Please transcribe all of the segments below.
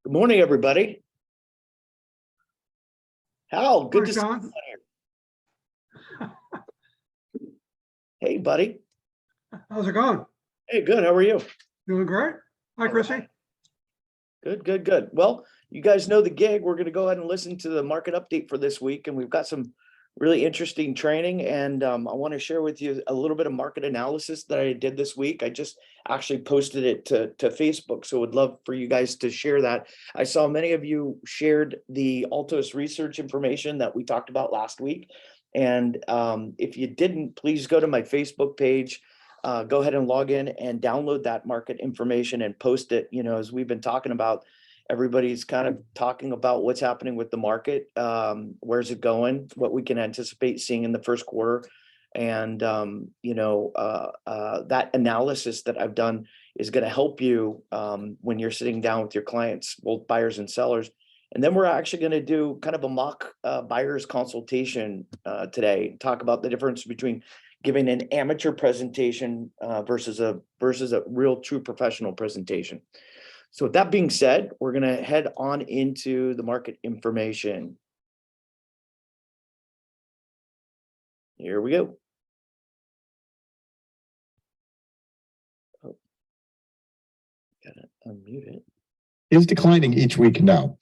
Good morning, everybody. Hal, good to see you Sean. on here. Hey, buddy. How's it going? Hey, good. How are you? Doing great. Hi, Chrissy. Good. Well, you guys know the gig. We're going to go ahead and listen to the market update for this week, and we've got some really interesting training. And I want to share with you a little bit of market analysis that I did this week. I just actually posted it to Facebook, so would love for you guys to share that. I saw many of you shared the Altos research information that we talked about last week. And if you didn't, please go to my Facebook page. Go ahead and log in and download that market information and post it. You know, as we've been talking about, everybody's kind of talking about what's happening with the market, where's it going, what we can anticipate seeing in the first quarter. And, that analysis that I've done is going to help you when you're sitting down with your clients, both buyers and sellers. And then we're actually going to do kind of a mock buyer's consultation today, talk about the difference between giving an amateur presentation versus a real true professional presentation. So with that being said, we're going to head on into the market information. Here we go. Oh, gotta unmute it. Is declining each week now.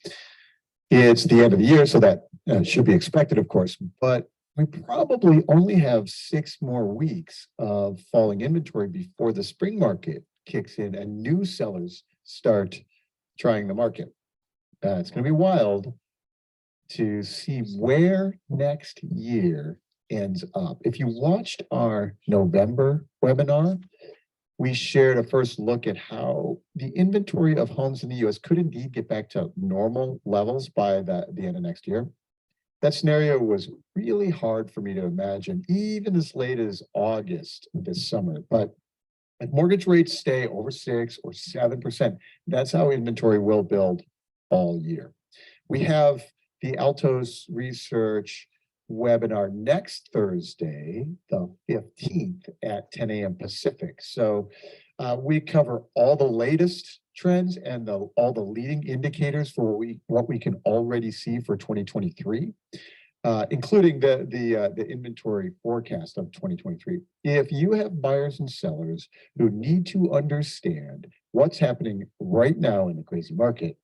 It's the end of the year, so that should be expected, of course, but we probably only have 6 more weeks of falling inventory before the spring market kicks in and new sellers start trying the market. It's going to be wild to see where next year ends up. If you watched our November webinar, we shared a first look at how the inventory of homes in the US could indeed get back to normal levels by the end of next year. That scenario was really hard for me to imagine, even as late as August this summer. But if mortgage rates stay over 6 or 7%, that's how inventory will build all year. We have the Altos Research webinar next Thursday, the 15th at 10 a.m. Pacific. So we cover all the latest trends and all the leading indicators for what we can already see for 2023, including the inventory forecast of 2023. If you have buyers and sellers who need to understand what's happening right now in the crazy market,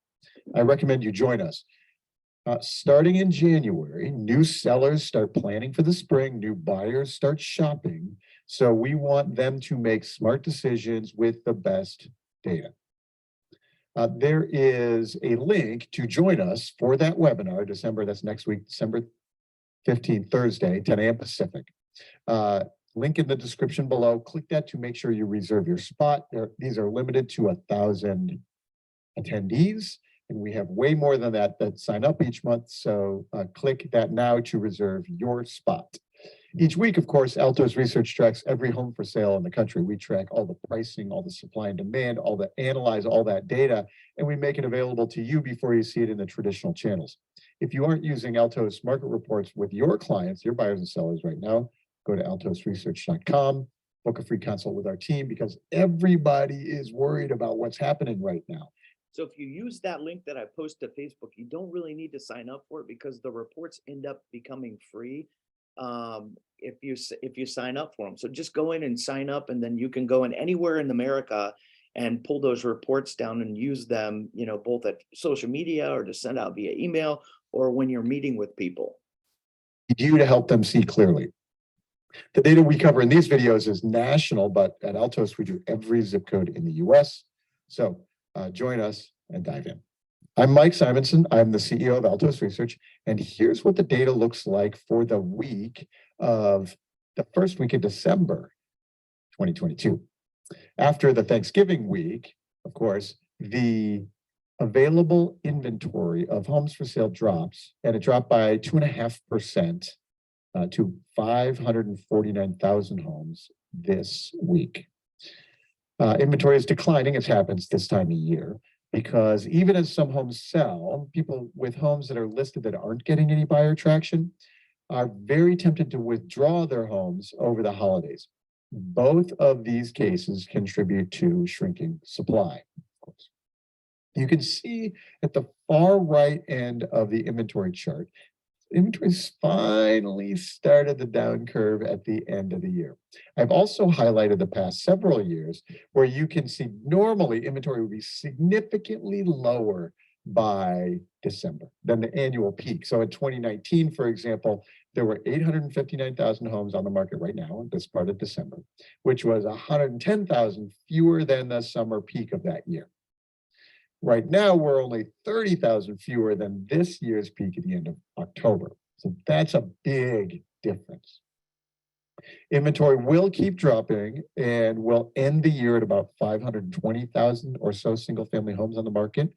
I recommend you join us. Starting in January, new sellers start planning for the spring, new buyers start shopping. So we want them to make smart decisions with the best data. There is a link to join us for that webinar, that's next week, December 15th, Thursday, 10 a.m. Pacific. Link in the description below. Click that to make sure you reserve your spot. These are limited to 1,000 attendees. And we have way more than that sign up each month. So click that now to reserve your spot. Each week, of course, Altos Research tracks every home for sale in the country. We track all the pricing, all the supply and demand, analyze all that data, and we make it available to you before you see it in the traditional channels. If you aren't using Altos market reports with your clients, your buyers and sellers right now, go to altosresearch.com, book a free consult with our team, because everybody is worried about what's happening right now. So if you use that link that I post to Facebook, you don't really need to sign up for it because the reports end up becoming free if you sign up for them. So just go in and sign up, and then you can go in anywhere in America and pull those reports down and use them, both at social media or to send out via email or when you're meeting with people. You to help them see clearly. The data we cover in these videos is national, but at Altos, we do every zip code in the US. So join us and dive in. I'm Mike Simonson. I'm the CEO of Altos Research, and here's what the data looks like for the first week of December 2022. After the Thanksgiving week, of course, the available inventory of homes for sale drops, and it dropped by 2.5% to 549,000 homes this week. Inventory is declining, as happens this time of year, because even as some homes sell, people with homes that are listed that aren't getting any buyer traction are very tempted to withdraw their homes over the holidays. Both of these cases contribute to shrinking supply, of course. You can see at the far right end of the inventory chart, inventory's finally started the down curve at the end of the year. I've also highlighted the past several years where you can see normally inventory would be significantly lower by December than the annual peak. So in 2019, for example, there were 859,000 homes on the market right now at this part of December, which was 110,000 fewer than the summer peak of that year. Right now, we're only 30,000 fewer than this year's peak at the end of October. So that's a big difference. Inventory will keep dropping and will end the year at about 520,000 or so single-family homes on the market.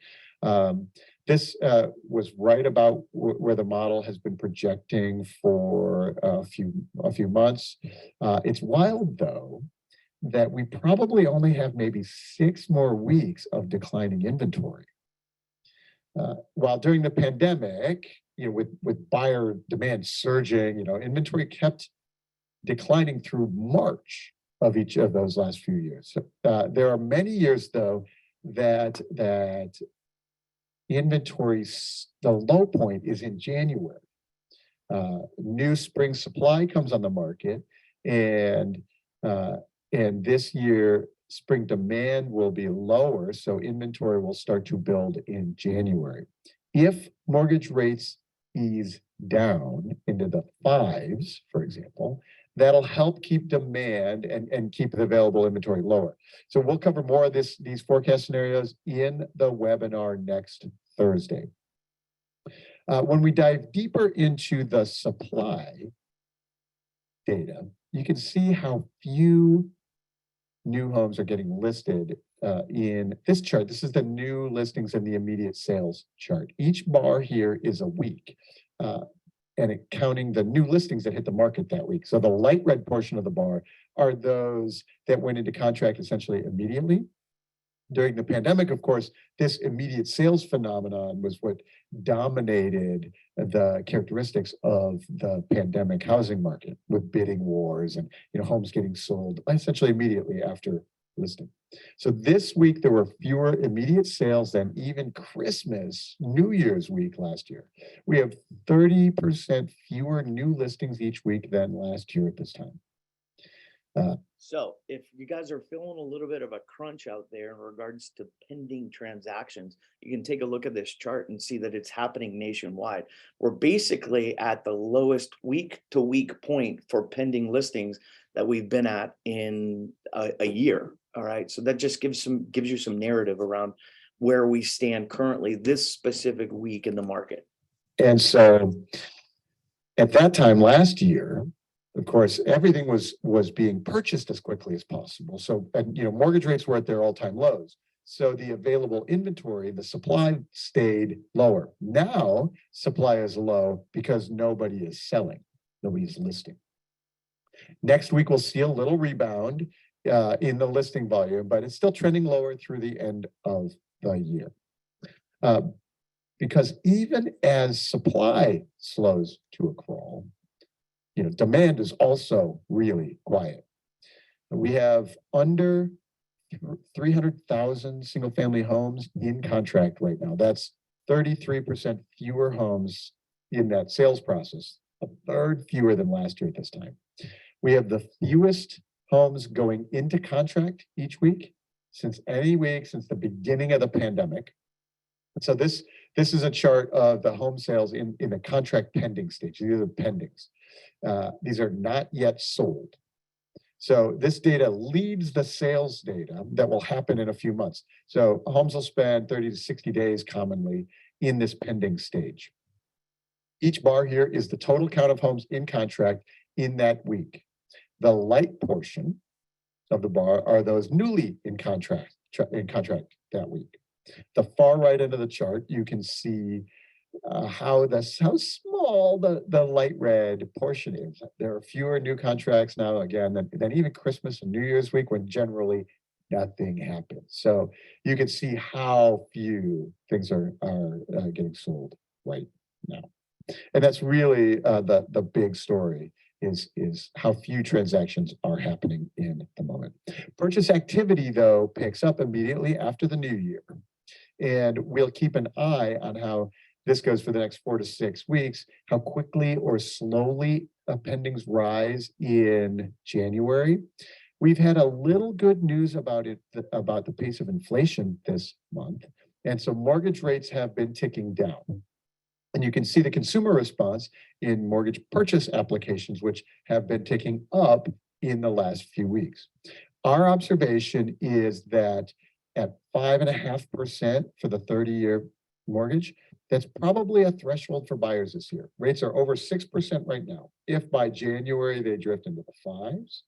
This was right about where the model has been projecting for a few months. It's wild, though, that we probably only have maybe 6 more weeks of declining inventory. While during the pandemic, with buyer demand surging, inventory kept declining through March of each of those last few years. So, there are many years, though, that inventory, the low point is in January. New spring supply comes on the market, and this year, spring demand will be lower, so inventory will start to build in January. If mortgage rates ease down into the 5s, for example, that'll help keep demand and keep the available inventory lower. So we'll cover more of these forecast scenarios in the webinar next Thursday. When we dive deeper into the supply data, you can see how few new homes are getting listed in this chart. This is the new listings and the immediate sales chart. Each bar here is a week, and counting the new listings that hit the market that week. So the light red portion of the bar are those that went into contract essentially immediately. During the pandemic, of course, this immediate sales phenomenon was what dominated the characteristics of the pandemic housing market, with bidding wars and homes getting sold essentially immediately after listing. So this week there were fewer immediate sales than even Christmas, New Year's week last year. We have 30% fewer new listings each week than last year at this time. So if you guys are feeling a little bit of a crunch out there in regards to pending transactions, you can take a look at this chart and see that it's happening nationwide. We're basically at the lowest week-to-week point for pending listings that we've been at in a year. All right, so that just gives you some narrative around where we stand currently this specific week in the market. And so at that time last year, of course, everything was being purchased as quickly as possible. So, mortgage rates were at their all-time lows. So the available inventory, the supply stayed lower. Now, supply is low because nobody is selling, nobody's listing. Next week, we'll see a little rebound in the listing volume, but it's still trending lower through the end of the year. Because even as supply slows to a crawl, demand is also really quiet. We have under 300,000 single-family homes in contract right now. That's 33% fewer homes in that sales process, a third fewer than last year at this time. We have the fewest homes going into contract each week since the beginning of the pandemic. So this is a chart of the home sales in the contract pending stage. These are the pendings. These are not yet sold. So this data leads the sales data that will happen in a few months. So homes will spend 30 to 60 days commonly in this pending stage. Each bar here is the total count of homes in contract in that week. The light portion of the bar are those newly in contract that week. The far right end of the chart, you can see how small the light red portion is. There are fewer new contracts now, again, than even Christmas and New Year's week, when generally nothing happens. So you can see how few things are getting sold right now. And that's really the big story is how few transactions are happening in the moment. Purchase activity, though, picks up immediately after the new year. And we'll keep an eye on how this goes for the next 4 to 6 weeks, how quickly or slowly pendings rise in January. We've had a little good news about about the pace of inflation this month. And so mortgage rates have been ticking down. And you can see the consumer response in mortgage purchase applications, which have been ticking up in the last few weeks. Our observation is that at 5.5% for the 30-year mortgage, that's probably a threshold for buyers this year. Rates are over 6% right now. If by January they drift into the fives,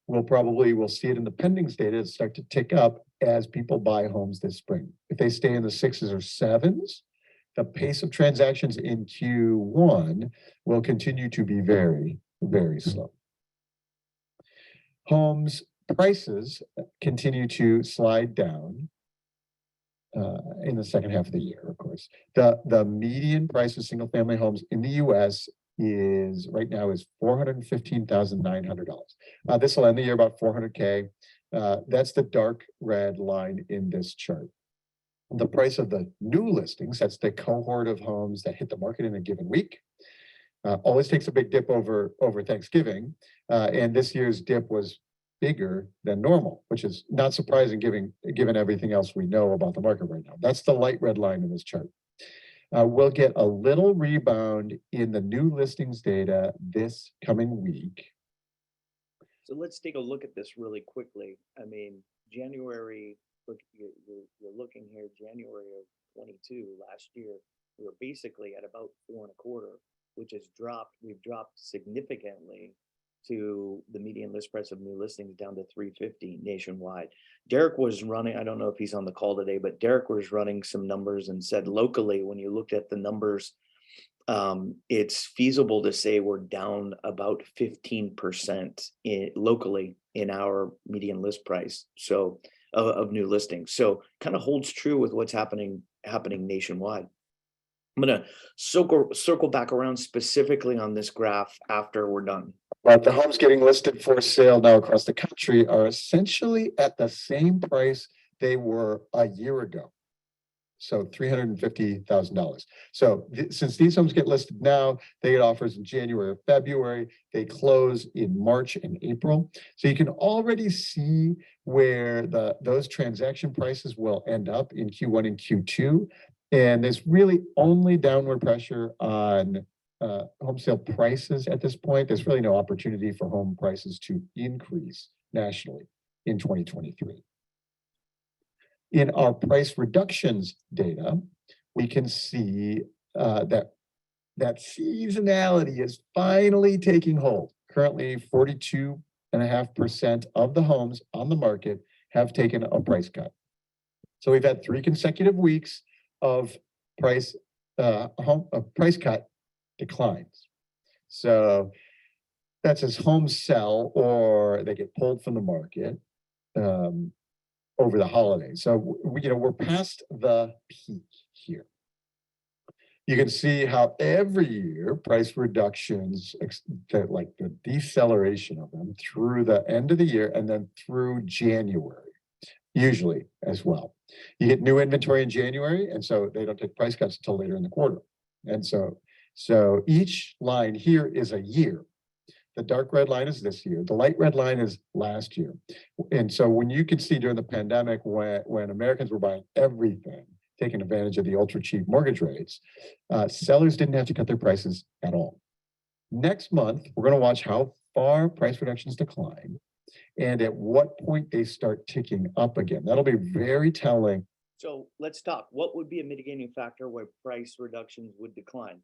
we'll see it in the pendings data start to tick up as people buy homes this spring. If they stay in the sixes or sevens, the pace of transactions in Q1 will continue to be very, very slow. Homes prices continue to slide down in the second half of the year, of course. The median price of single family homes in the US is right now is $415,900. This will end the year about 400K. That's the dark red line in this chart. The price of the new listings, that's the cohort of homes that hit the market in a given week, always takes a big dip over Thanksgiving. And this year's dip was bigger than normal, which is not surprising given everything else we know about the market right now. That's the light red line in this chart. We'll get a little rebound in the new listings data this coming week. So let's take a look at this really quickly. I mean, January, look, you're looking here, January of 22, last year, we were basically at about 4.25, which has dropped. We've dropped significantly to the median list price of new listings down to 350 nationwide. Derek was running, I don't know if he's on the call today, but Derek was running some numbers and said locally, when you looked at the numbers, it's feasible to say we're down about 15% locally in our median list price. So of new listings. So kind of holds true with what's happening nationwide. I'm going to circle back around specifically on this graph after we're done. But the homes getting listed for sale now across the country are essentially at the same price they were a year ago. So $350,000. So since these homes get listed now, they get offers in January or February. They close in March and April. So you can already see where those transaction prices will end up in Q1 and Q2. And there's really only downward pressure on home sale prices at this point. There's really no opportunity for home prices to increase nationally in 2023. In our price reductions data, we can see that seasonality is finally taking hold. Currently, 42.5% of the homes on the market have taken a price cut. So we've had 3 consecutive weeks of price cut declines. So that's as homes sell or they get pulled from the market over the holidays. So we're past the peak here. You can see how every year price reductions, like the deceleration of them through the end of the year and then through January, usually as well. You get new inventory in January, and so they don't take price cuts until later in the quarter. And so each line here is a year. The dark red line is this year. The light red line is last year. And so when you can see during the pandemic, when Americans were buying everything, taking advantage of the ultra cheap mortgage rates, sellers didn't have to cut their prices at all. Next month, we're going to watch how far price reductions decline and at what point they start ticking up again. That'll be very telling. So let's talk. What would be a mitigating factor where price reductions would decline?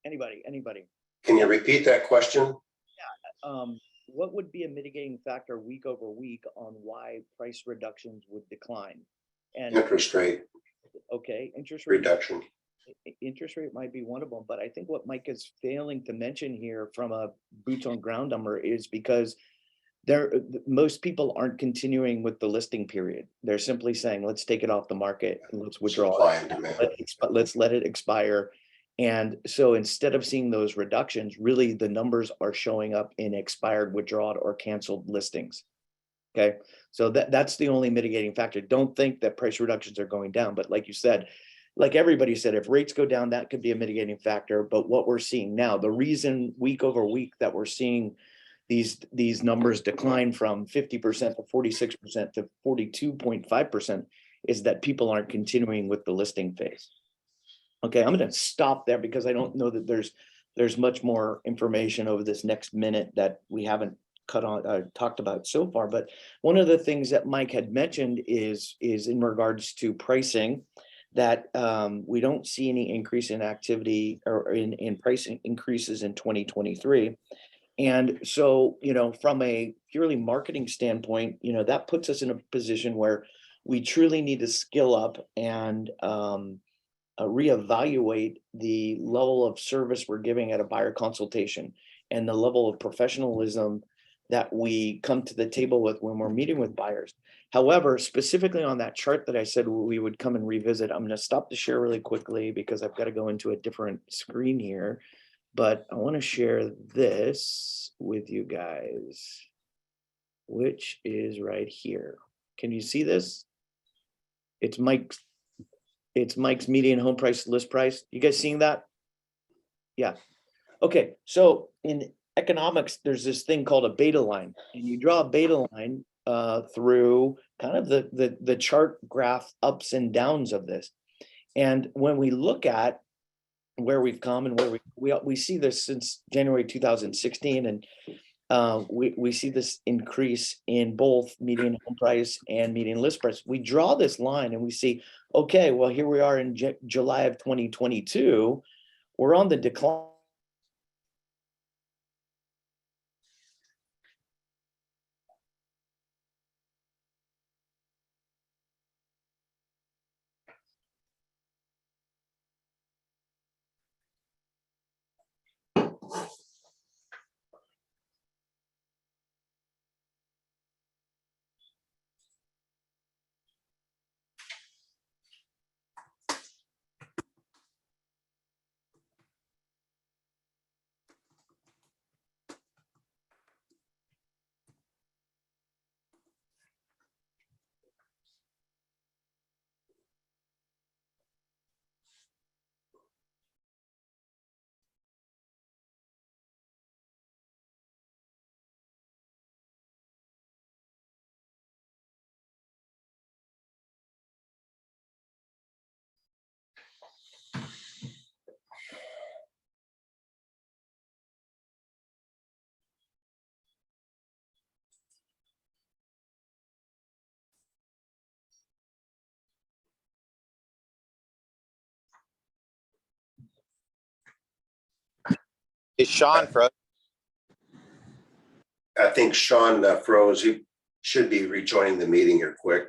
Anybody? Can you repeat that question? Yeah. What would be a mitigating factor week over week on why price reductions would decline? And interest rate. Okay, interest rate reduction. Interest rate might be one of them, but I think what Mike is failing to mention here from a boots on ground number is because most people aren't continuing with the listing period. They're simply saying, let's take it off the market and let's withdraw it. Let's let it expire. And so instead of seeing those reductions, really the numbers are showing up in expired, withdrawn, or canceled listings. Okay, so that's the only mitigating factor. Don't think that price reductions are going down, but like you said, like everybody said, if rates go down, that could be a mitigating factor. But what we're seeing now, the reason week over week that we're seeing these numbers decline from 50% to 46% to 42.5% is that people aren't continuing with the listing phase. Okay, I'm going to stop there because I don't know that there's much more information over this next minute that we haven't talked about so far. But one of the things that Mike had mentioned is in regards to pricing, that we don't see any increase in activity or in pricing increases in 2023. And so, from a purely marketing standpoint, that puts us in a position where we truly need to skill up and reevaluate the level of service we're giving at a buyer consultation and the level of professionalism that we come to the table with when we're meeting with buyers. However, specifically on that chart that I said we would come and revisit, I'm going to stop the share really quickly because I've got to go into a different screen here. But I want to share this with you guys, which is right here. Can you see this? It's Mike's median home price, list price. You guys seeing that? Yeah. Okay. So in economics, there's this thing called a beta line, and you draw a beta line through kind of the chart graph ups and downs of this. And when we look at where we've come and where we see this since January 2016, and we see this increase in both median home price and median list price. We draw this line and we see, okay, well, here we are in July of 2022, we're on the decline. Is Sean frozen? I think Sean froze. He should be rejoining the meeting here quick.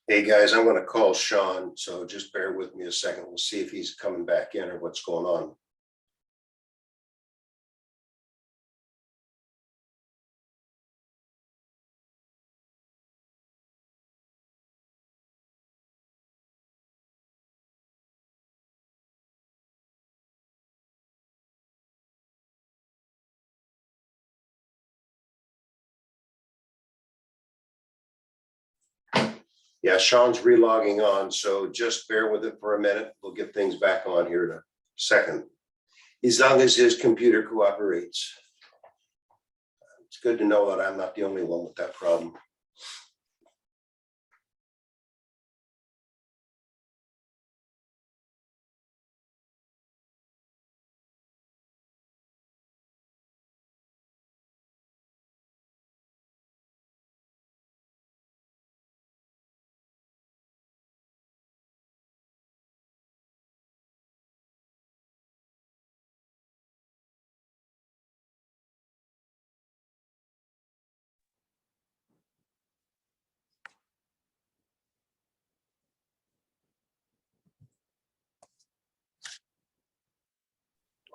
Hey, guys, I'm gonna call Sean, so just bear with me a second. We'll see if he's coming back in or what's going on. Yeah, Sean's relogging on, so just bear with it for a minute. We'll get things back on here in a second. As long as his computer cooperates. It's good to know that I'm not the only one with that problem.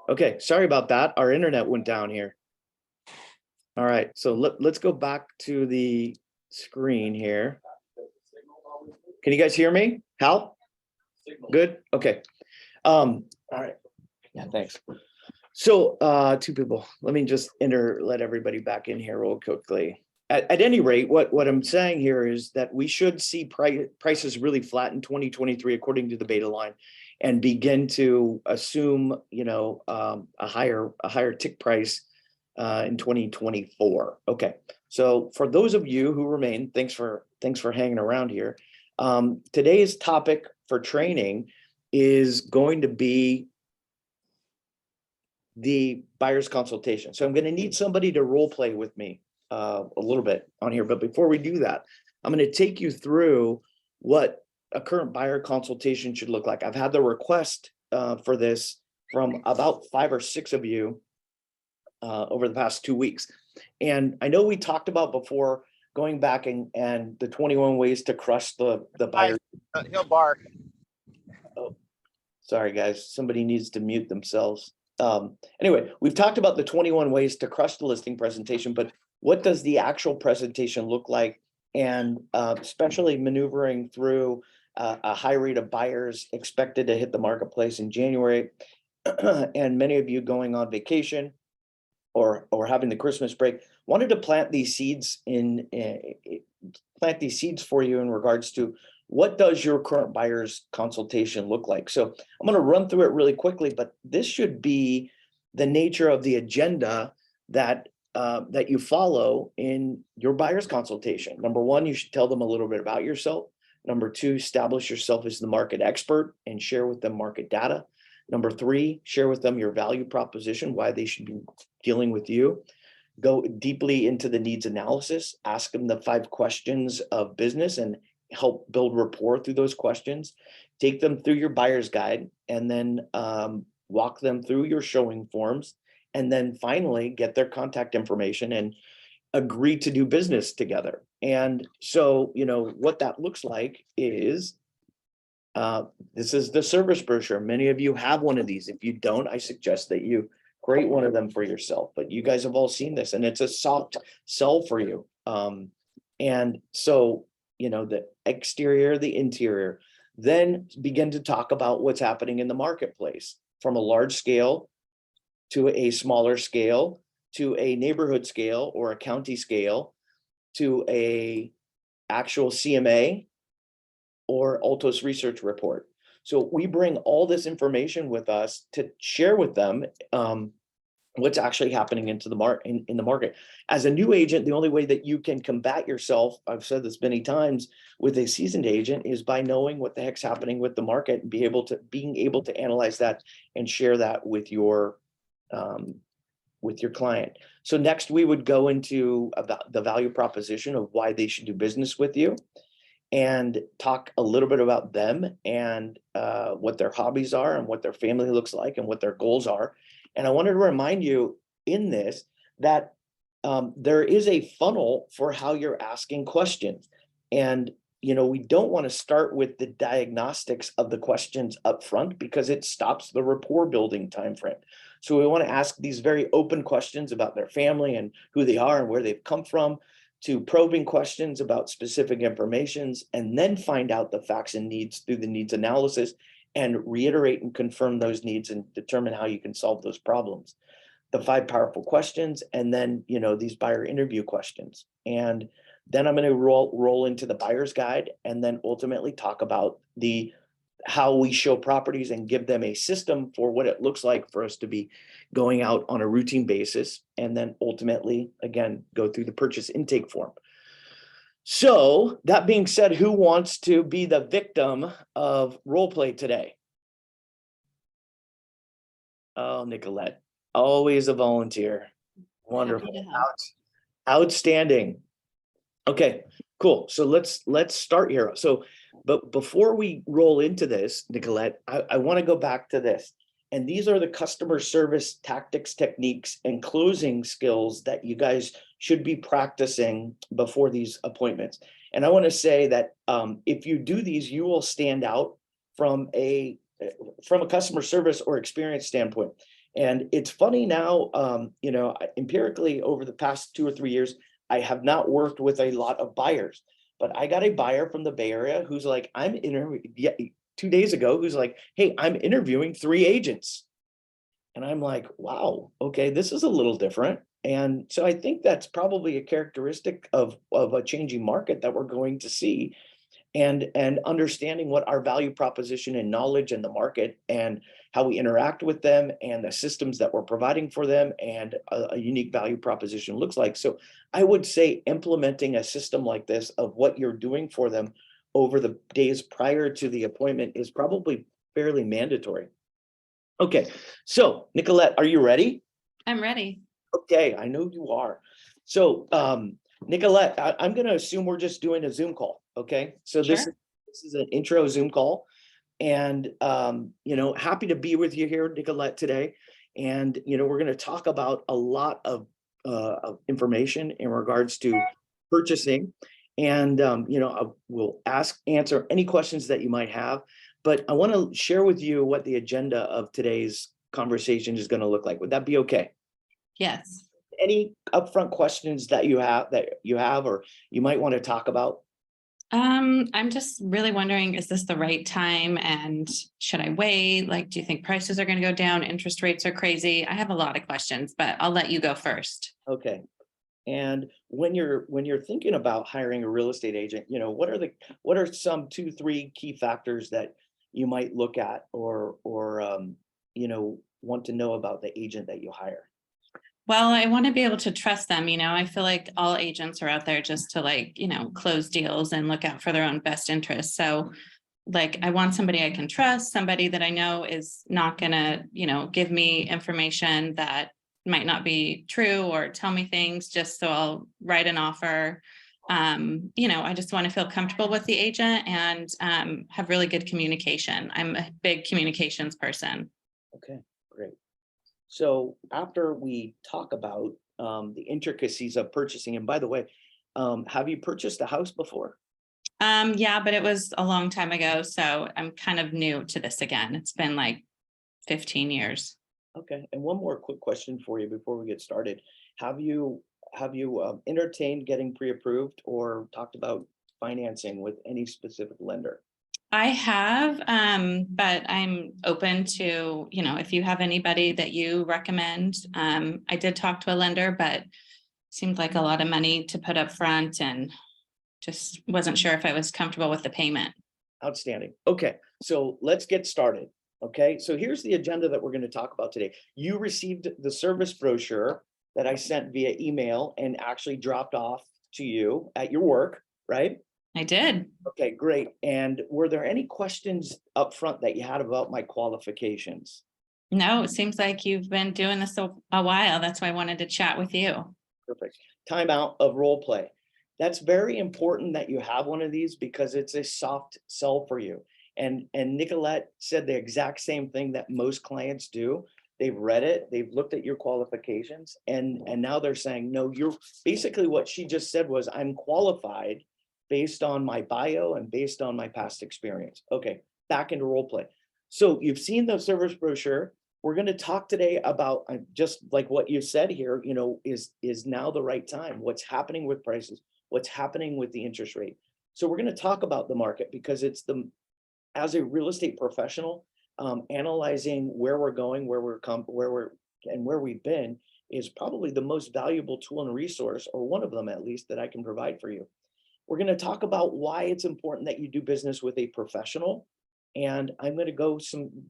Okay, sorry about that. Our internet went down here. All right, so let's go back to the screen here. Can you guys hear me? Hal? Good? Okay. All right. Yeah, thanks. So two people, let me just let everybody back in here real quickly. At any rate, what I'm saying here is that we should see prices really flat in 2023 according to the beta line, and begin to assume, a higher tick price in 2024. Okay, so for those of you who remain, thanks for hanging around here. Today's topic for training is going to be the buyer's consultation. So I'm going to need somebody to role play with me a little bit on here. But before we do that, I'm going to take you through what a current buyer consultation should look like. I've had the request for this from about 5 or 6 of you over the past 2 weeks. And I know we talked about before going back and the 21 ways to crush the buyer. He'll bark. Oh, sorry guys, somebody needs to mute themselves. Anyway, we've talked about the 21 ways to crush the listing presentation, but what does the actual presentation look like? And especially maneuvering through a high rate of buyers expected to hit the marketplace in January, and many of you going on vacation or having the Christmas break, wanted to plant these seeds for you in regards to what does your current buyer's consultation look like? So I'm going to run through it really quickly, but this should be the nature of the agenda that you follow in your buyer's consultation. Number one, you should tell them a little bit about yourself. Number two, establish yourself as the market expert and share with them market data. Number three, share with them your value proposition, why they should be dealing with you. Go deeply into the needs analysis, ask them the 5 questions of business and help build rapport through those questions. Take them through your buyer's guide, and then walk them through your showing forms, and then finally get their contact information and agree to do business together. And so, what that looks like is this is the service brochure. Many of you have one of these. If you don't, I suggest that you create one of them for yourself. But you guys have all seen this, and it's a soft sell for you. And so, the exterior, the interior, then begin to talk about what's happening in the marketplace from a large scale to a smaller scale, to a neighborhood scale or a county scale, to a actual CMA or Altos research report. So we bring all this information with us to share with them what's actually happening in the market. As a new agent, the only way that you can combat yourself, I've said this many times, with a seasoned agent is by knowing what the heck's happening with the market and being able to analyze that and share that with your client. So next we would go into about the value proposition of why they should do business with you, and talk a little bit about them and what their hobbies are and what their family looks like and what their goals are. And I wanted to remind you in this that there is a funnel for how you're asking questions. And we don't want to start with the diagnostics of the questions up front because it stops the rapport building timeframe. So we want to ask these very open questions about their family and who they are and where they've come from, to probing questions about specific informations, and then find out the facts and needs through the needs analysis and reiterate and confirm those needs and determine how you can solve those problems. The 5 powerful questions, and then, these buyer interview questions. And then I'm going to roll into the buyer's guide, and then ultimately talk about how we show properties and give them a system for what it looks like for us to be going out on a routine basis. And then ultimately, again, go through the purchase intake form. So that being said, who wants to be the victim of role play today? Oh, Nicolette, always a volunteer. Wonderful. Happy to help. Outstanding. Okay, cool. So let's start here. So, but before we roll into this, Nicolette, I want to go back to this. And these are the customer service tactics, techniques, and closing skills that you guys should be practicing before these appointments. And I want to say that if you do these, you will stand out from a customer service or experience standpoint. And it's funny now, empirically over the past 2 or 3 years, I have not worked with a lot of buyers, but I got a buyer from the Bay Area who's like, 2 days ago, who's like, hey, I'm interviewing 3 agents. And I'm like, wow, okay, this is a little different. And so I think that's probably a characteristic of a changing market that we're going to see, and understanding what our value proposition and knowledge in the market and how we interact with them and the systems that we're providing for them and a unique value proposition looks like. So I would say implementing a system like this of what you're doing for them over the days prior to the appointment is probably fairly mandatory. Okay, so Nicolette, are you ready? I'm ready. Okay, I know you are. So Nicolette, I'm going to assume we're just doing a Zoom call. Okay, so this Sure. is an intro Zoom call, and happy to be with you here, Nicolette, today. And we're going to talk about a lot of information in regards to purchasing, and I will answer any questions that you might have. But I want to share with you what the agenda of today's conversation is going to look like. Would that be okay? Yes. Any upfront questions that you have or you might want to talk about? I'm just really wondering, is this the right time and should I wait? Like, do you think prices are going to go down? Interest rates are crazy. I have a lot of questions, but I'll let you go first. Okay. And when you're thinking about hiring a real estate agent, what are some 2-3 key factors that you might look at or want to know about the agent that you hire? Well, I want to be able to trust them. I feel like all agents are out there just to close deals and look out for their own best interests. So I want somebody I can trust, somebody that I know is not going to, give me information that might not be true or tell me things just so I'll write an offer. I just want to feel comfortable with the agent and have really good communication. I'm a big communications person. Okay, great. So after we talk about the intricacies of purchasing, and by the way, have you purchased a house before? Yeah, but it was a long time ago, so I'm kind of new to this again. It's been like 15 years. Okay, and one more quick question for you before we get started. Have you entertained getting pre-approved or talked about financing with any specific lender? I have, but I'm open to, if you have anybody that you recommend. I did talk to a lender, but seemed like a lot of money to put up front and just wasn't sure if I was comfortable with the payment. Outstanding. Okay, so let's get started. Okay, so here's the agenda that we're going to talk about today. You received the service brochure that I sent via email and actually dropped off to you at your work, right? I did. Okay, great. And were there any questions up front that you had about my qualifications? No, it seems like you've been doing this a while. That's why I wanted to chat with you. Perfect. Timeout of role play. That's very important that you have one of these because it's a soft sell for you. And Nicolette said the exact same thing that most clients do. They've read it, they've looked at your qualifications, and now they're saying, no, you're basically what she just said was, I'm qualified based on my bio and based on my past experience. Okay, back into role play. So you've seen the service brochure. We're going to talk today about just like what you said here, you know, is now the right time? What's happening with prices? What's happening with the interest rate? So we're going to talk about the market because it's as a real estate professional, analyzing where we're going, where we've been is probably the most valuable tool and resource, or one of them at least, that I can provide for you. We're going to talk about why it's important that you do business with a professional. And I'm going to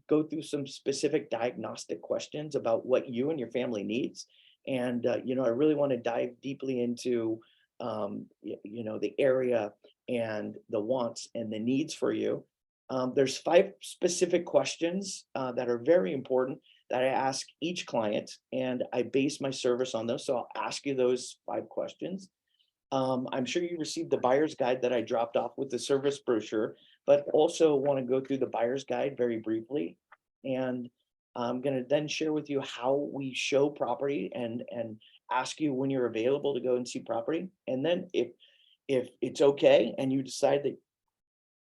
go through some specific diagnostic questions about what you and your family needs. And, you know, I really want to dive deeply into, you know, the area and the wants and the needs for you. There's 5 specific questions that are very important that I ask each client, and I base my service on those. So I'll ask you those 5 questions. I'm sure you received the buyer's guide that I dropped off with the service brochure, but also want to go through the buyer's guide very briefly. And I'm going to then share with you how we show property and ask you when you're available to go and see property. And then if it's okay and you decide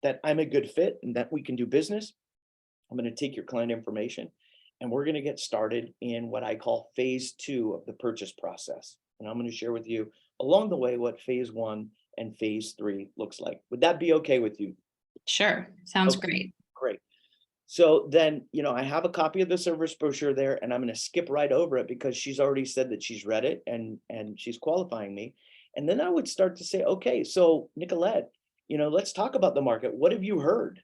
that I'm a good fit and that we can do business, I'm going to take your client information and we're going to get started in what I call phase 2 of the purchase process. And I'm going to share with you along the way what phase 1 and phase 3 looks like. Would that be okay with you? Sure, sounds Okay, great. great. So then, you know, I have a copy of the service brochure there, and I'm going to skip right over it because she's already said that she's read it and she's qualifying me. And then I would start to say, okay, so Nicolette, you know, let's talk about the market. What have you heard?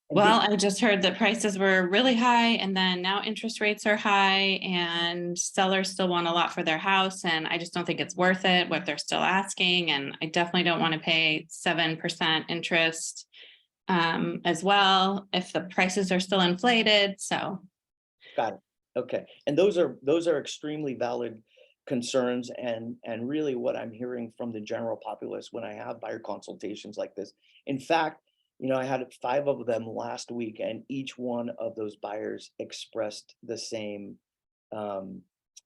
And Well, I just heard that prices were really high and then now interest rates are high and sellers still want a lot for their house. And I just don't think it's worth it, what they're still asking. And I definitely don't want to pay 7% interest as well if the prices are still inflated. So. got it. Okay. And those are extremely valid concerns and really what I'm hearing from the general populace when I have buyer consultations like this. In fact, you know, I had 5 of them last week, and each one of those buyers expressed the same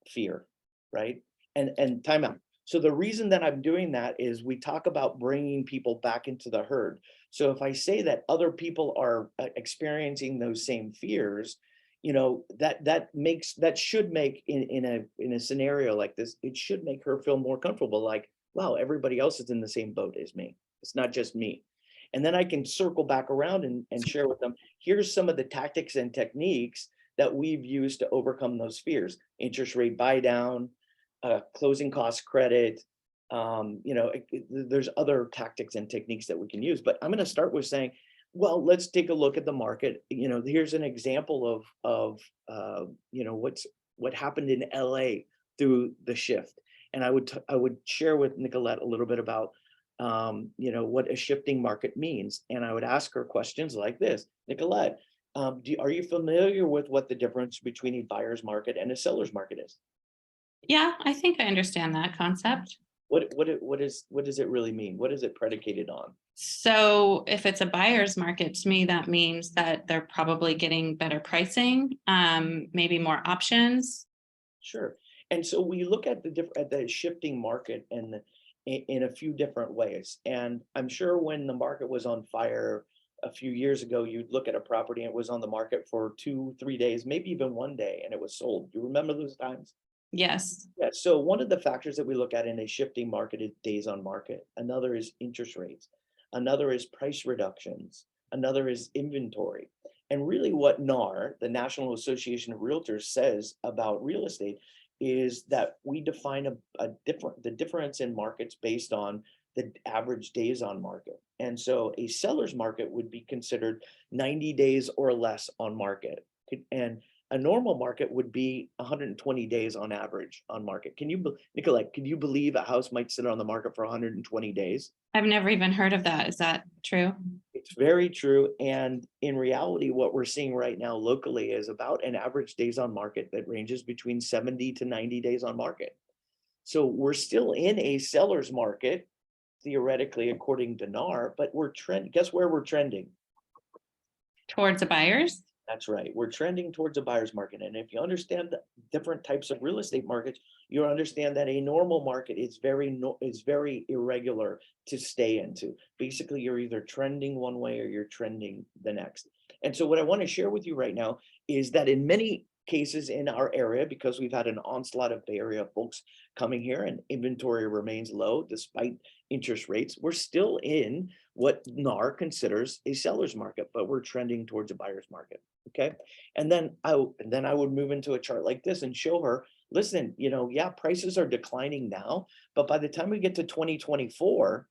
fear, right? And time out. So the reason that I'm doing that is we talk about bringing people back into the herd. So if I say that other people are experiencing those same fears, you know, that should make in a scenario like this, it should make her feel more comfortable. Like, wow, everybody else is in the same boat as me. It's not just me. And then I can circle back around and share with them, here's some of the tactics and techniques that we've used to overcome those fears. Interest rate buy down, closing cost credit. You know, there's other tactics and techniques that we can use. But I'm going to start with saying, well, let's take a look at the market. You know, here's an example of you know, what happened in LA through the shift. And I would share with Nicolette a little bit about you know, what a shifting market means. And I would ask her questions like this: Nicolette, are you familiar with what the difference between a buyer's market and a seller's market is? Yeah, I think I understand that concept. What does it really mean? What is it predicated on? So if it's a buyer's market, to me, that means that they're probably getting better pricing, maybe more options. Sure. And so we look at the shifting market in a few different ways. And I'm sure when the market was on fire a few years ago, you'd look at a property and it was on the market for 2-3 days, maybe even 1 day, and it was sold. Do you remember those times? Yes. Yeah. So one of the factors that we look at in a shifting market is days on market. Another is interest rates. Another is price reductions. Another is inventory. And really what NAR, the National Association of Realtors, says about real estate is that we define the difference in markets based on the average days on market. And so a seller's market would be considered 90 days or less on market. And a normal market would be 120 days on average on market. Nicolette, can you believe a house might sit on the market for 120 days? I've never even heard of that. Is that true? It's very true. And in reality, what we're seeing right now locally is about an average days on market that ranges between 70 to 90 days on market. So we're still in a seller's market, theoretically, according to NAR, but guess where we're trending? Towards the buyers? That's right. We're trending towards a buyer's market. And if you understand the different types of real estate markets, you understand that a normal market is very irregular to stay into. Basically, you're either trending one way or you're trending the next. And so what I want to share with you right now is that in many cases in our area, because we've had an onslaught of Bay Area folks coming here and inventory remains low despite interest rates, we're still in what NAR considers a seller's market, but we're trending towards a buyer's market. Okay. And then I would move into a chart like this and show her, listen, yeah, prices are declining now, but by the time we get to 2024,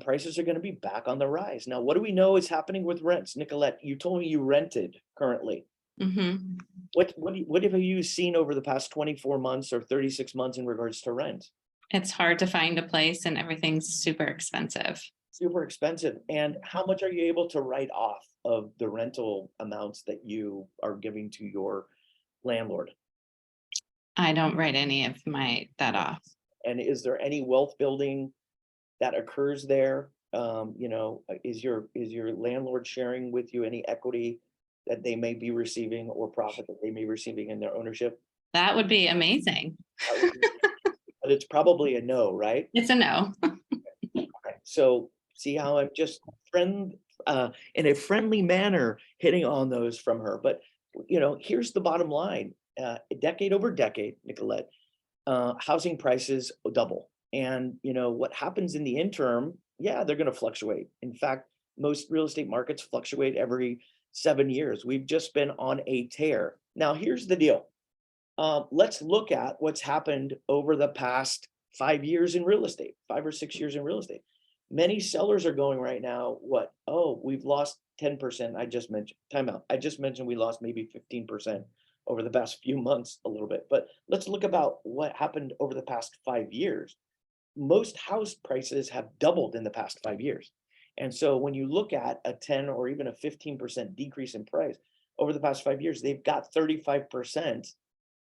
prices are going to be back on the rise. Now, what do we know is happening with rents? Nicolette, you told me you rented currently. Mhm. What have you seen over the past 24 months or 36 months in regards to rent? It's hard to find a place and everything's super expensive. Super expensive. And how much are you able to write off of the rental amounts that you are giving to your landlord? I don't write any of that off. And is there any wealth building that occurs there? Is your landlord sharing with you any equity that they may be receiving or profit that they may be receiving in their ownership? That would be amazing. But it's probably a no, right? It's a no. Okay, so see how I'm just in a friendly manner hitting on those from her. But here's the bottom line: decade over decade, Nicolette, housing prices double, and what happens in the interim? Yeah, they're going to fluctuate. In fact, most real estate markets fluctuate every 7 years. We've just been on a tear. Now, here's the deal. Let's look at what's happened over the past 5 years in real estate, 5 or 6 years in real estate. Many sellers are going right now, what? Oh, we've lost 10%. I just mentioned, timeout. I just mentioned we lost maybe 15% over the past few months, a little bit. But let's look about what happened over the past 5 years. Most house prices have doubled in the past 5 years. And so when you look at a 10 or even a 15% decrease in price over the past 5 years, they've got 35%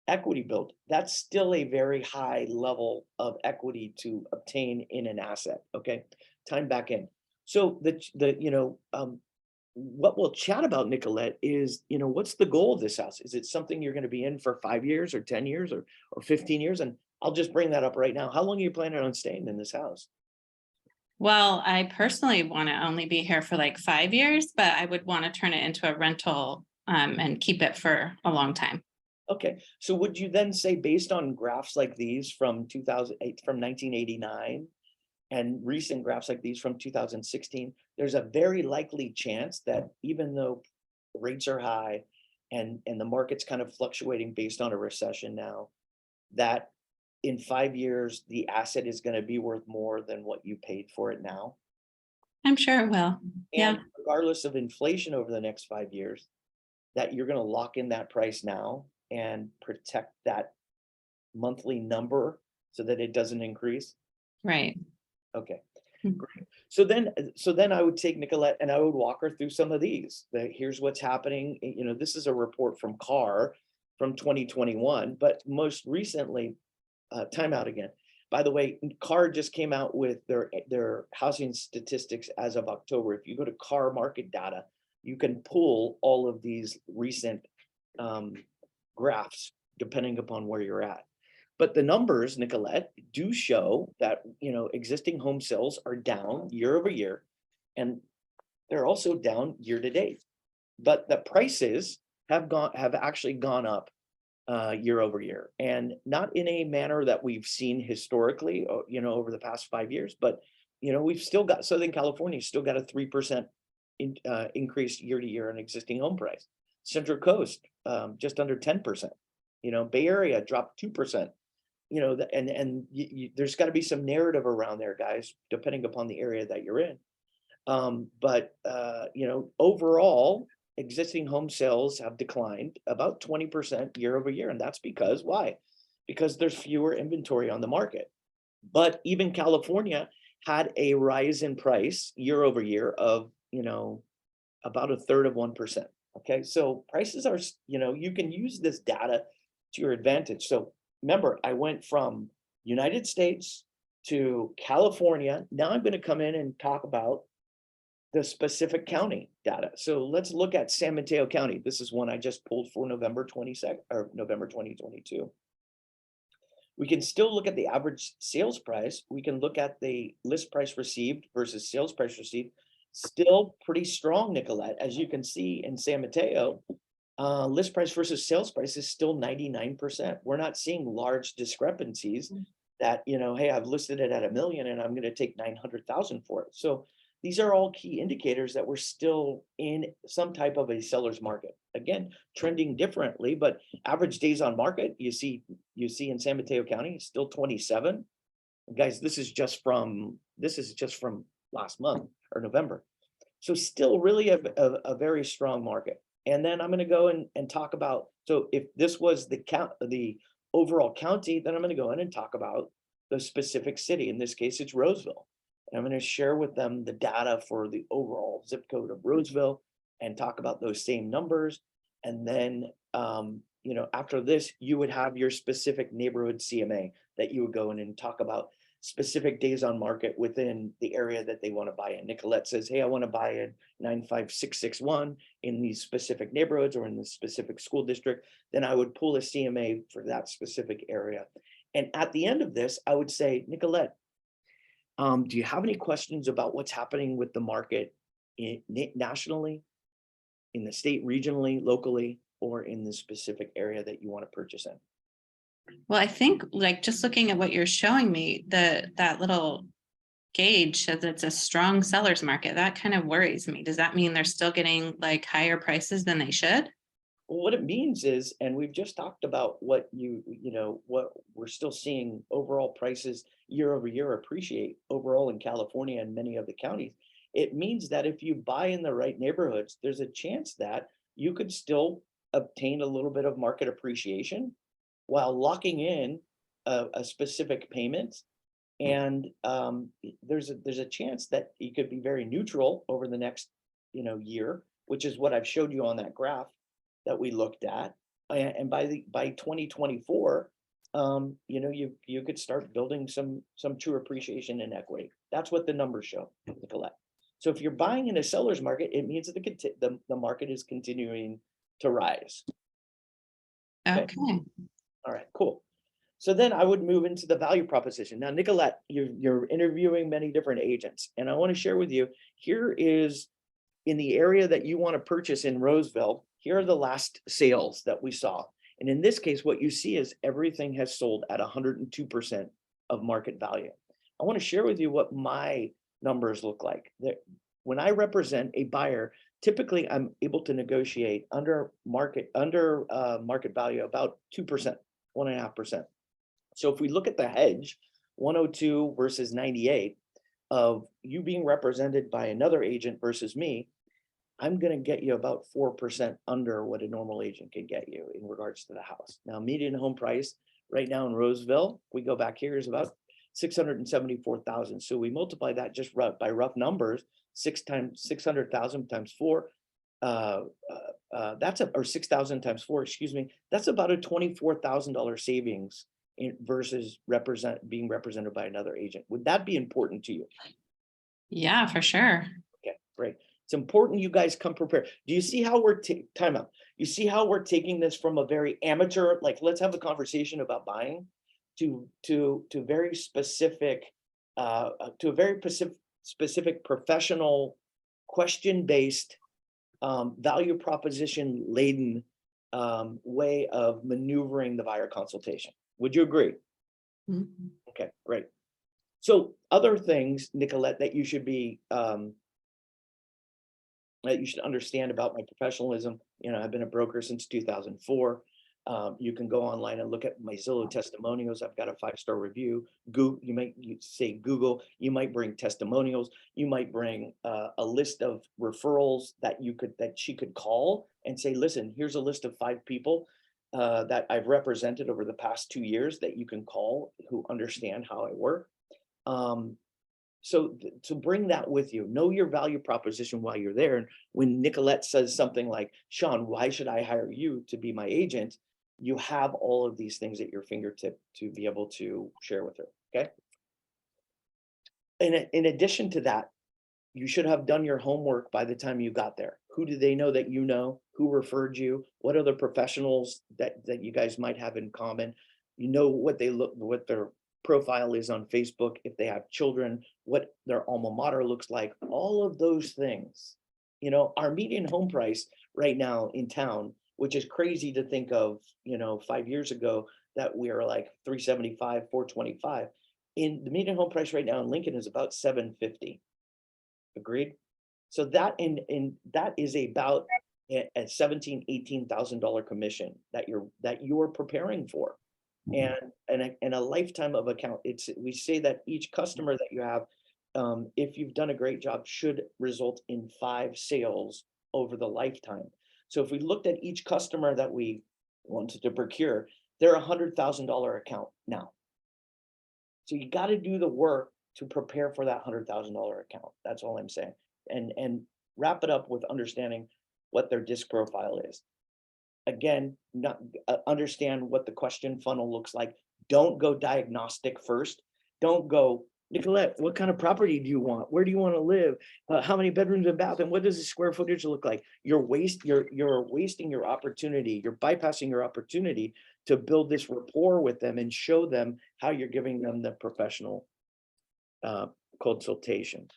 equity built. That's still a very high level of equity to obtain in an asset. Okay, time back in. So what we'll chat about, Nicolette, is what's the goal of this house? Is it something you're going to be in for 5 years or 10 years or 15 years? And I'll just bring that up right now. How long are you planning on staying in this house? Well, I personally want to only be here for like 5 years, but I would want to turn it into a rental and keep it for a long time. Okay, so would you then say, based on graphs like these from 2008, from 1989, and recent graphs like these from 2016, there's a very likely chance that even though rates are high and the market's kind of fluctuating based on a recession now, that in 5 years, the asset is going to be worth more than what you paid for it now? I'm sure it will. Yeah. And regardless of inflation over the next 5 years, that you're going to lock in that price now and protect that monthly number so that it doesn't increase? Right. Okay, Hmm. great. So then I would take Nicolette and I would walk her through some of these. Here's what's happening. This is a report from CAR from 2021, but most recently, timeout again. By the way, CAR just came out with their housing statistics as of October. If you go to CAR market data, you can pull all of these recent graphs depending upon where you're at. But the numbers, Nicolette, do show that existing home sales are down year over year, and they're also down year to date. But the prices have actually gone up year over year, and not in a manner that we've seen historically, over the past 5 years. But we've still got Southern California still got a 3% increase year to year in existing home price. Central Coast just under 10%. Bay Area dropped 2%. There's got to be some narrative around there, guys, depending upon the area that you're in. But overall, existing home sales have declined about 20% year over year. And that's because why? Because there's fewer inventory on the market. But even California had a rise in price year over year of, about a third of 1%. Okay. So prices are, you can use this data to your advantage. So remember, I went from United States to California. Now I'm going to come in and talk about the specific county data. So let's look at San Mateo County. This is one I just pulled for November 22nd or November 2022. We can still look at the average sales price. We can look at the list price received versus sales price received. Still pretty strong, Nicolette. As you can see in San Mateo, list price versus sales price is still 99%. We're not seeing large discrepancies that, you know, hey, I've listed it at $1 million and I'm going to take 900,000 for it. So these are all key indicators that we're still in some type of a seller's market. Again, trending differently, but average days on market, you see in San Mateo County, still 27. Guys, this is just from last month or November. So still really a very strong market. And then I'm going to go and talk about, so if this was the overall county, then I'm going to go in and talk about the specific city. In this case, it's Roseville. And I'm going to share with them the data for the overall zip code of Roseville and talk about those same numbers. And then, you know, after this, you would have your specific neighborhood CMA that you would go in and talk about specific days on market within the area that they want to buy in. Nicolette says, hey, I want to buy in 95661 in these specific neighborhoods or in the specific school district. Then I would pull a CMA for that specific area. And at the end of this, I would say, Nicolette, do you have any questions about what's happening with the market nationally, in the state, regionally, locally, or in the specific area that you want to purchase in? Well, I think like just looking at what you're showing me, that little gauge says it's a strong seller's market. That kind of worries me. Does that mean they're still getting like higher prices than they should? Well, what it means is, and we've just talked about what what we're still seeing overall prices year over year appreciate overall in California and many of the counties. It means that if you buy in the right neighborhoods, there's a chance that you could still obtain a little bit of market appreciation while locking in a specific payment. And there's a chance that you could be very neutral over the next year, which is what I've showed you on that graph that we looked at. And by 2024, you could start building some true appreciation in equity. That's what the numbers show, Nicolette. So if you're buying in a seller's market, it means that the market is continuing to rise. Okay. All right, cool. So then I would move into the value proposition. Now, Nicolette, you're interviewing many different agents, and I want to share with you, here is in the area that you want to purchase in Roseville, here are the last sales that we saw. And in this case, what you see is everything has sold at 102% of market value. I want to share with you what my numbers look like. When I represent a buyer, typically I'm able to negotiate under market value about 2%, 1.5%. So if we look at the hedge, 102 versus 98 of you being represented by another agent versus me, I'm going to get you about 4% under what a normal agent can get you in regards to the house. Now, median home price right now in Roseville, we go back here, is about $674,000. So we multiply that just by rough numbers, 600,000 times 4. Or 6,000 times 4. Excuse me. That's about a $24,000 savings versus being represented by another agent. Would that be important to you? Yeah, for sure. Okay, great. It's important you guys come prepared. Do you see how we're time out? You see how we're taking this from a very amateur, like let's have a conversation about buying, to very specific, to a very specific professional, question-based, value proposition laden way of maneuvering the buyer consultation. Would you agree? Mm-hmm. Okay, great. So other things, Nicolette, that you should be that you should understand about my professionalism. I've been a broker since 2004. You can go online and look at my Zillow testimonials. I've got a 5-star review. You say Google. You might bring testimonials. You might bring a list of referrals that she could call and say, listen, here's a list of 5 people that I've represented over the past 2 years that you can call who understand how I work. So to bring that with you, know your value proposition while you're there. And when Nicolette says something like, Sean, why should I hire you to be my agent? You have all of these things at your fingertip to be able to share with her, okay? In addition to that, you should have done your homework by the time you got there. Who do they know that you know? Who referred you? What other professionals that you guys might have in common? You know what they look, what their profile is on Facebook, if they have children, what their alma mater looks like, all of those things. You know, our median home price right now in town, which is crazy to think of, you know, 5 years ago that we are like 375, 425. In the median home price right now in Lincoln is about 750. Agreed? So that in that is about a $17,000-18,000 commission that you're preparing for. And a lifetime of account. It's, we say that each customer that you have, if you've done a great job, should result in 5 sales over the lifetime. So if we looked at each customer that we wanted to procure, they're $100,000 account now. So you got to do the work to prepare for that $100,000 account. That's all I'm saying. And wrap it up with understanding what their disc profile is. Again, not understand what the question funnel looks like. Don't go diagnostic first. Don't go, Nicolette, what kind of property do you want? Where do you want to live? How many bedrooms and bath? And what does the square footage look like? You're wasting your opportunity. You're bypassing your opportunity to build this rapport with them and show them how you're giving them the professional consultation.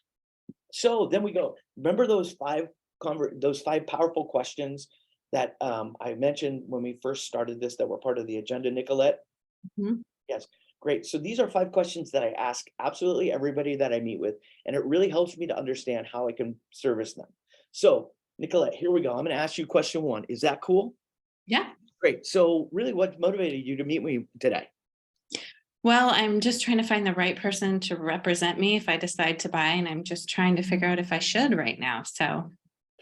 So then we go, remember those five powerful questions that I mentioned when we first started this, that were part of the agenda, Nicolette? Mhm. Yes, great. So these are 5 questions that I ask absolutely everybody that I meet with, and it really helps me to understand how I can service them. So Nicolette, here we go. I'm going to ask you question 1. Is that cool? Yeah. Great. So really, what motivated you to meet me today? Well, I'm just trying to find the right person to represent me if I decide to buy, and I'm just trying to figure out if I should right now. So,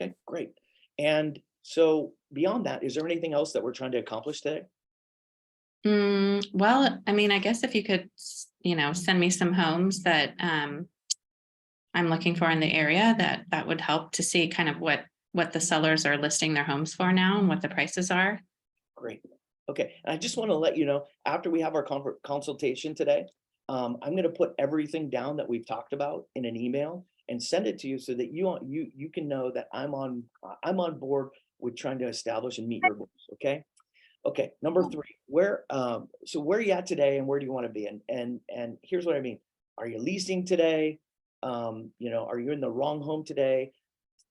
Okay, great. And so beyond that, is there anything else that we're trying to accomplish today? well, I mean, I guess if you could, send me some homes that I'm looking for in the area, that would help to see kind of what the sellers are listing their homes for now and what the prices are. Great. Okay, and I just want to let you know, after we have our consultation today, I'm going to put everything down that we've talked about in an email and send it to you so that you can know that I'm on board with trying to establish and meet your goals. Okay. Okay. Number 3, where are you at today, and where do you want to be? And here's what I mean. Are you leasing today? Are you in the wrong home today?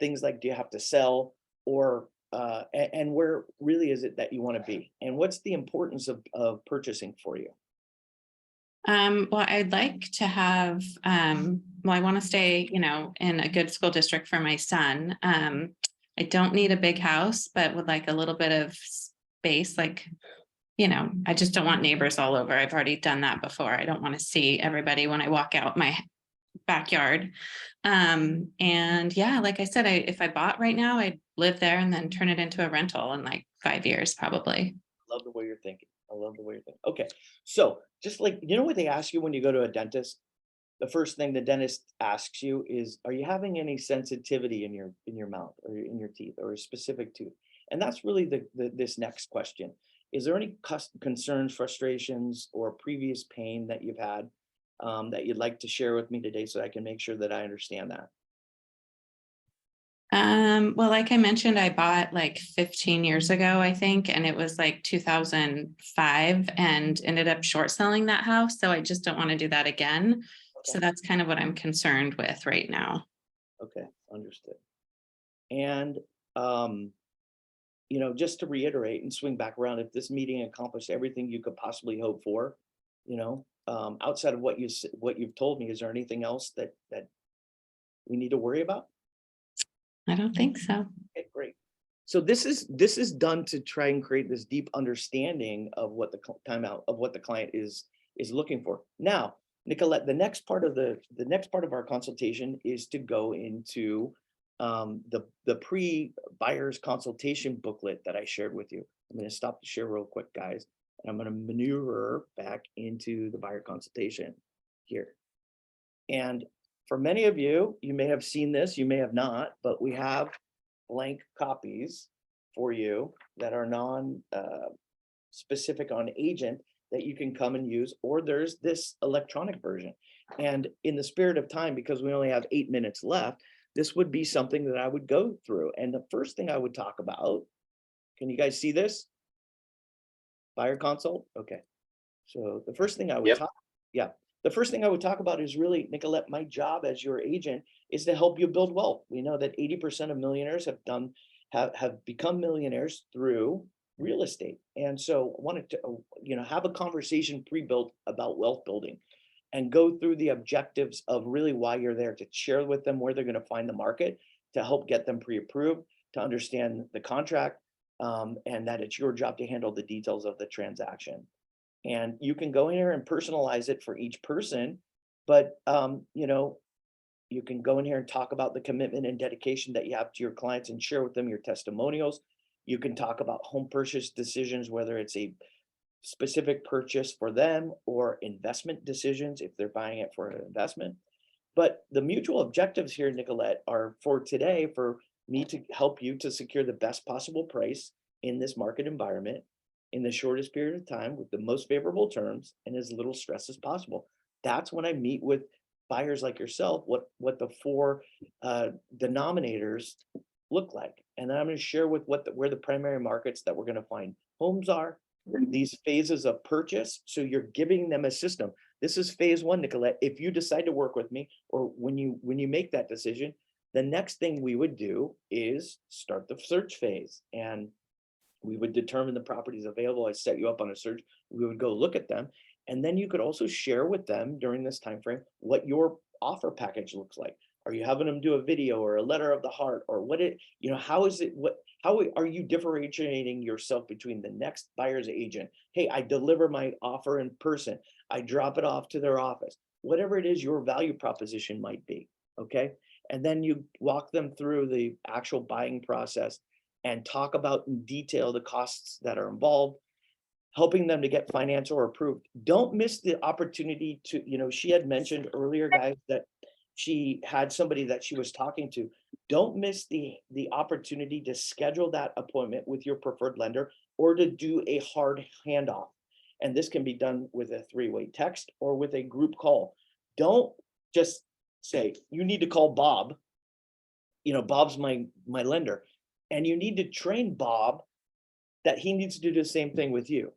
Things like, do you have to sell, or and where really is it that you want to be? And what's the importance of purchasing for you? Well, I'd like to have, I want to stay, in a good school district for my son. I don't need a big house, but would like a little bit of space. Like, I just don't want neighbors all over. I've already done that before. I don't want to see everybody when I walk out my backyard. And yeah, like I said, if I bought right now, I'd live there and then turn it into a rental in like 5 years, probably. Love the way you're thinking. I love the way you're thinking. Okay. So just like, what they ask you when you go to a dentist? The first thing the dentist asks you is, are you having any sensitivity in your mouth or in your teeth, or a specific tooth? And that's really this next question. Is there any concerns, frustrations, or previous pain that you've had that you'd like to share with me today, so I can make sure that I understand that? Well, like I mentioned, I bought like 15 years ago, I think, and it was like 2005 and ended up short selling that house. So I just don't want to do that again. So that's kind of what I'm concerned with right now. Okay, understood. And just to reiterate and swing back around, if this meeting accomplished everything you could possibly hope for, outside of what you've told me, is there anything else that we need to worry about? I don't think so. Okay, great. So this is done to try and create this deep understanding of what the client is looking for. Now, Nicolette, the next part of our consultation is to go into the pre-buyer's consultation booklet that I shared with you. I'm going to stop the share real quick, guys, and I'm going to maneuver back into the buyer consultation here. And for many of you, you may have seen this, you may have not, but we have blank copies for you that are non-specific on agent that you can come and use, or there's this electronic version. And in the spirit of time, because we only have 8 minutes left, this would be something that I would go through. And the first thing I would talk about, can you guys see this? Buyer consult? Okay. So the first thing I would Yep. talk, yeah, the first thing I would talk about is really, Nicolette, my job as your agent is to help you build wealth. We know that 80% of millionaires have become millionaires through real estate. And so I wanted to, have a conversation pre-built about wealth building and go through the objectives of really why you're there, to share with them where they're going to find the market, to help get them pre-approved, to understand the contract, and that it's your job to handle the details of the transaction. And you can go in here and personalize it for each person, but you can go in here and talk about the commitment and dedication that you have to your clients and share with them your testimonials. You can talk about home purchase decisions, whether it's a specific purchase for them or investment decisions if they're buying it for an investment. But the mutual objectives here, Nicolette, are for today, for me to help you to secure the best possible price in this market environment in the shortest period of time with the most favorable terms and as little stress as possible. That's when I meet with buyers like yourself, what the four denominators look like. And then I'm going to share with where the primary markets that we're going to find homes are, these phases of purchase. So you're giving them a system. This is phase one, Nicolette. If you decide to work with me, or when you make that decision, the next thing we would do is start the search phase. And we would determine the properties available. I set you up on a search. We would go look at them. And then you could also share with them during this time frame what your offer package looks like. Are you having them do a video or a letter of the heart, or how is it, how are you differentiating yourself between the next buyer's agent? Hey, I deliver my offer in person. I drop it off to their office. Whatever it is your value proposition might be, okay? And then you walk them through the actual buying process and talk about in detail the costs that are involved, helping them to get financial or approved. Don't miss the opportunity to, she had mentioned earlier, guys, that she had somebody that she was talking to. Don't miss the opportunity to schedule that appointment with your preferred lender or to do a hard handoff. And this can be done with a three-way text or with a group call. Don't just say, you need to call Bob. Bob's my lender. And you need to train Bob that he needs to do the same thing with you.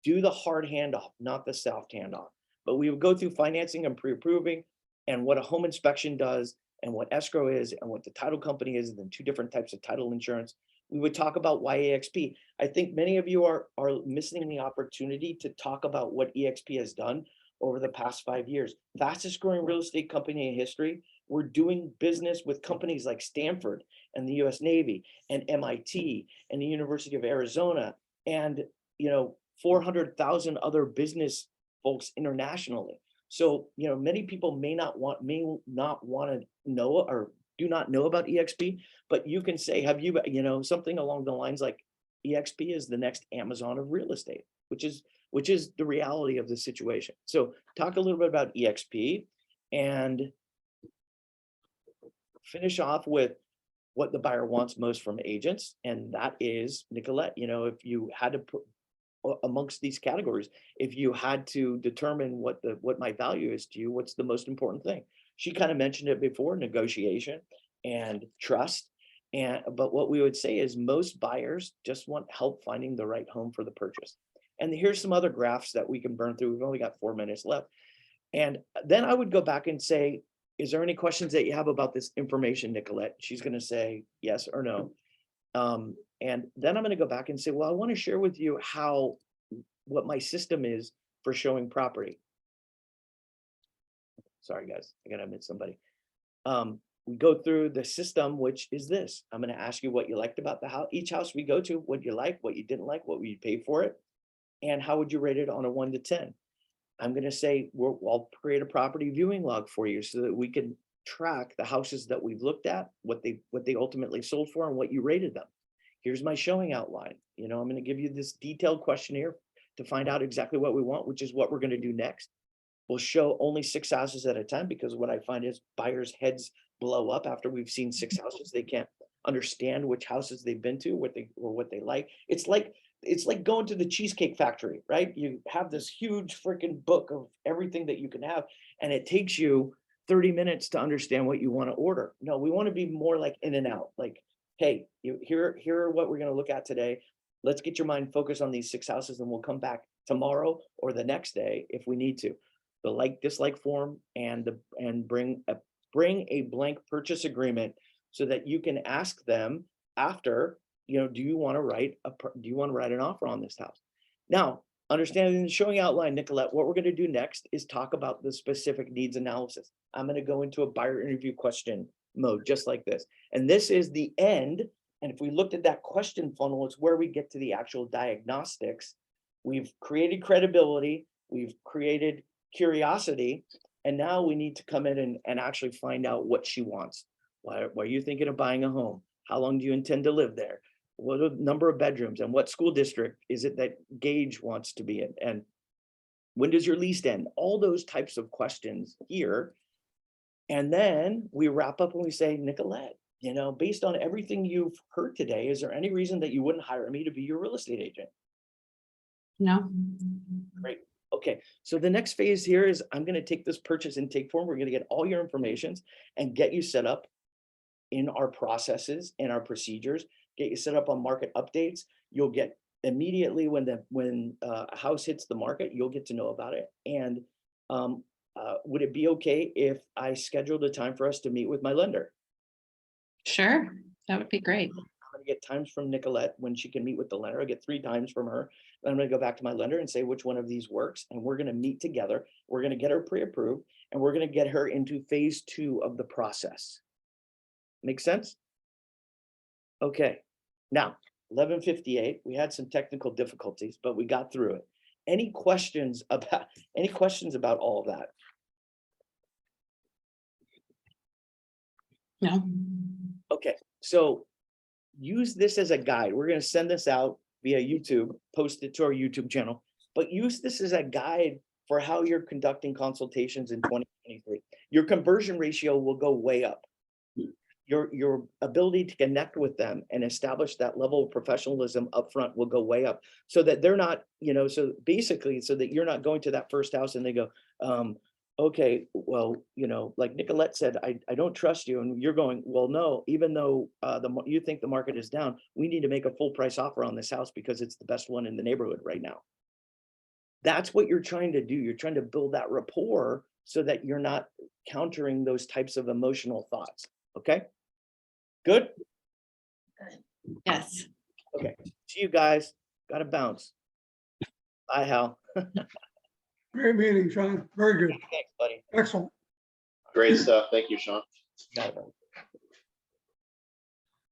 Do the hard handoff, not the soft handoff. But we would go through financing and pre-approving and what a home inspection does and what escrow is and what the title company is, and then two different types of title insurance. We would talk about why EXP. I think many of you are missing the opportunity to talk about what EXP has done over the past 5 years. Fastest growing real estate company in history. We're doing business with companies like Stanford and the US Navy and MIT and the University of Arizona and 400,000 other business folks internationally. So many people may not want to know or do not know about EXP, but you can say, have you something along the lines like EXP is the next Amazon of real estate, which is the reality of the situation. So talk a little bit about EXP and finish off with what the buyer wants most from agents. And that is, Nicolette, if you had to put amongst these categories, if you had to determine what my value is to you, what's the most important thing? She kind of mentioned it before, negotiation and trust. But what we would say is most buyers just want help finding the right home for the purchase. And here's some other graphs that we can burn through. We've only got 4 minutes left. And then I would go back and say, is there any questions that you have about this information, Nicolette? She's going to say yes or no. And then I'm going to go back and say, well, I want to share with you what my system is for showing property. Sorry, guys, I got to admit somebody. We go through the system, which is this. I'm going to ask you what you liked about the house, each house we go to, what you like, what you didn't like, what would you pay for it, and how would you rate it on a 1 to 10? I'm going to say, I'll create a property viewing log for you so that we can track the houses that we've looked at, what they ultimately sold for, and what you rated them. Here's my showing outline. I'm going to give you this detailed questionnaire to find out exactly what we want, which is what we're going to do next. We'll show only 6 houses at a time, because what I find is buyers' heads blow up after we've seen 6 houses. They can't understand which houses they've been to, what they like. It's like going to the Cheesecake Factory, right? You have this huge freaking book of everything that you can have, and it takes you 30 minutes to understand what you want to order. No, we want to be more like in and out, like, hey, here are what we're going to look at today. Let's get your mind focused on these 6 houses and we'll come back tomorrow or the next day if we need to. The like dislike form and bring a blank purchase agreement so that you can ask them after, do you want to write an offer on this house? Now, understanding and showing outline, Nicolette, what we're going to do next is talk about the specific needs analysis. I'm going to go into a buyer interview question mode, just like this. And this is the end. And if we looked at that question funnel, it's where we get to the actual diagnostics. We've created credibility, we've created curiosity, and now we need to come in and actually find out what she wants. Why are you thinking of buying a home? How long do you intend to live there? What are the number of bedrooms and what school district is it that Gage wants to be in? And when does your lease end? All those types of questions here. And then we wrap up and we say, Nicolette, based on everything you've heard today, is there any reason that you wouldn't hire me to be your real estate agent? No. Great. Okay, so the next phase here is I'm going to take this purchase intake form. We're going to get all your information and get you set up in our processes and our procedures, get you set up on market updates. You'll get immediately when a house hits the market, you'll get to know about it. And would it be okay if I scheduled a time for us to meet with my lender? Sure, that would be great. I'm going to get times from Nicolette when she can meet with the lender. I get 3 times from her. Then I'm going to go back to my lender and say which one of these works. And we're going to meet together. We're going to get her pre-approved and we're going to get her into phase 2 of the process. Make sense? Okay. Now, 11:58, we had some technical difficulties, but we got through it. Any questions about all of that? No. Okay, so use this as a guide. We're going to send this out via YouTube, post it to our YouTube channel, but use this as a guide for how you're conducting consultations in 2023. Your conversion ratio will go way up. Your ability to connect with them and establish that level of professionalism upfront will go way up, so that they're not, so basically, so that you're not going to that first house and they go, okay, well, like Nicolette said, I don't trust you. And you're going, well, no, even though you think the market is down, we need to make a full price offer on this house because it's the best one in the neighborhood right now. That's what you're trying to do. You're trying to build that rapport so that you're not countering those types of emotional thoughts. Okay, good. Yes. Okay, see you guys. Got to bounce. Bye, Hal. Great meeting, Sean. Very good. Thanks, buddy. Excellent. Great stuff. Thank you, Sean. Got it, buddy.